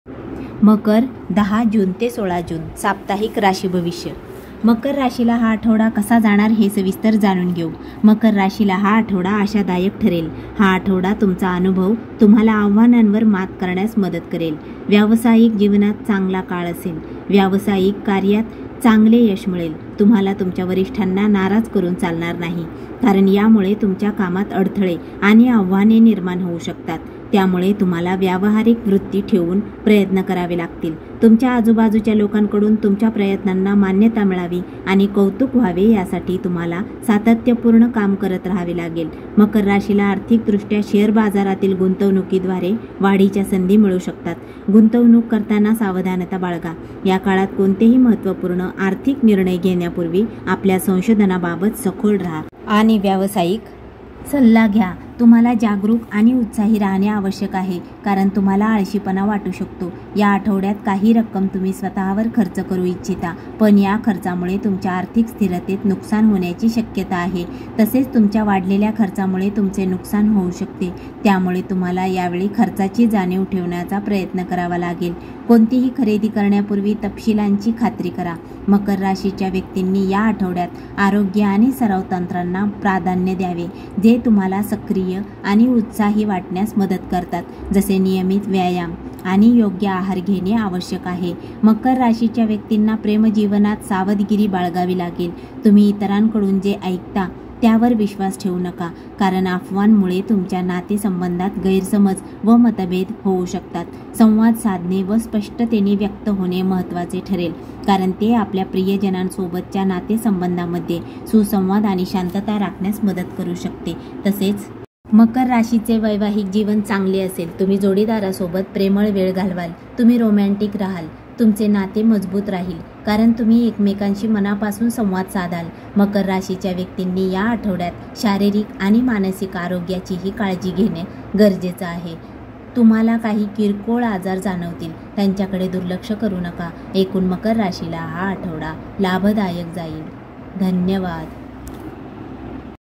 मकर 10 जून ते 16 जून साप्ताहिक राशी भविष्य. मकर राशीला हा आठवडा कसा जाणार हे सविस्तर जाणून घेऊ. मकर राशीला हा आठवडा आशादायक ठरेल. हा आठवडा तुमचा अनुभव तुम्हाला आव्हानांवर मात करण्यास मदत करेल. व्यावसायिक जीवनात चांगला काळ असेल. व्यावसायिक कार्यात चांगले यश मिळेल. तुम्हाला तुमच्या वरिष्ठांना नाराज करून चालणार नाही, कारण यामुळे तुमच्या कामात अडथळे आणि आव्हाने निर्माण होऊ शकतात. त्यामुळे तुम्हाला व्यावहारिक वृत्ती ठेवून प्रयत्न करावे लागतील. तुमच्या आजूबाजूच्या लोकांकडून तुमच्या प्रयत्नांना मान्यता मिळावी आणि कौतुक व्हावे यासाठी तुम्हाला सातत्यपूर्ण काम करत राहावे लागेल. मकर राशीला आर्थिकदृष्ट्या शेअर बाजारातील गुंतवणुकीद्वारे वाढीच्या संधी मिळू शकतात. गुंतवणूक करताना सावधानता बाळगा. या काळात कोणतेही महत्त्वपूर्ण आर्थिक निर्णय घेण्यापूर्वी आपल्या संशोधनाबाबत सखोल राहा आणि व्यावसायिक सल्ला घ्या. तुम्हाला जागरूक आणि उत्साही राहणे आवश्यक आहे, कारण तुम्हाला आळशीपणा वाटू शकतो. या आठवड्यात काही रक्कम तुम्ही स्वतःवर खर्च करू इच्छिता, पण या खर्चामुळे तुमच्या आर्थिक स्थिरतेत नुकसान होण्याची शक्यता आहे. तसेच तुमच्या वाढलेल्या खर्चामुळे तुमचे नुकसान होऊ शकते. त्यामुळे तुम्हाला यावेळी खर्चाची जाणीव ठेवण्याचा प्रयत्न करावा लागेल. कोणतीही खरेदी करण्यापूर्वी तपशिलांची खात्री करा. मकर राशीच्या व्यक्तींनी या आठवड्यात आरोग्य आणि सराव तंत्रांना प्राधान्य द्यावे, जे तुम्हाला सक्रिय आणि उत्साही वाटण्यास मदत करतात, जसे नियमित व्यायाम आणि योग्य आहार घेणे आवश्यक आहे. मकर राशीच्या व्यक्तींना प्रेमजीवनात सावधगिरी बाळगावी लागेल. तुम्ही इतरांकडून जे ऐकता त्यावर विश्वास ठेवू नका, कारण अफवांमुळे तुमच्या नातेसंबंधात गैरसमज व मतभेद होऊ शकतात. संवाद साधणे व स्पष्टतेने व्यक्त होणे महत्त्वाचे ठरेल, कारण ते आपल्या प्रियजनांसोबतच्या नातेसंबंधामध्ये सुसंवाद आणि शांतता राखण्यास मदत करू शकते. तसेच मकर राशीचे वैवाहिक जीवन चांगले असेल. तुम्ही जोडीदारासोबत प्रेमळ वेळ घालवाल. तुम्ही रोमॅन्टिक राहाल. तुमचे नाते मजबूत राहील, कारण तुम्ही एकमेकांशी मनापासून संवाद साधाल. मकर राशीच्या व्यक्तींनी या आठवड्यात शारीरिक आणि मानसिक आरोग्याचीही काळजी घेणे गरजेचं आहे. तुम्हाला काही किरकोळ आजार जाणवतील, त्यांच्याकडे दुर्लक्ष करू नका. एकूण मकर राशीला हा आठवडा लाभदायक जाईल. धन्यवाद.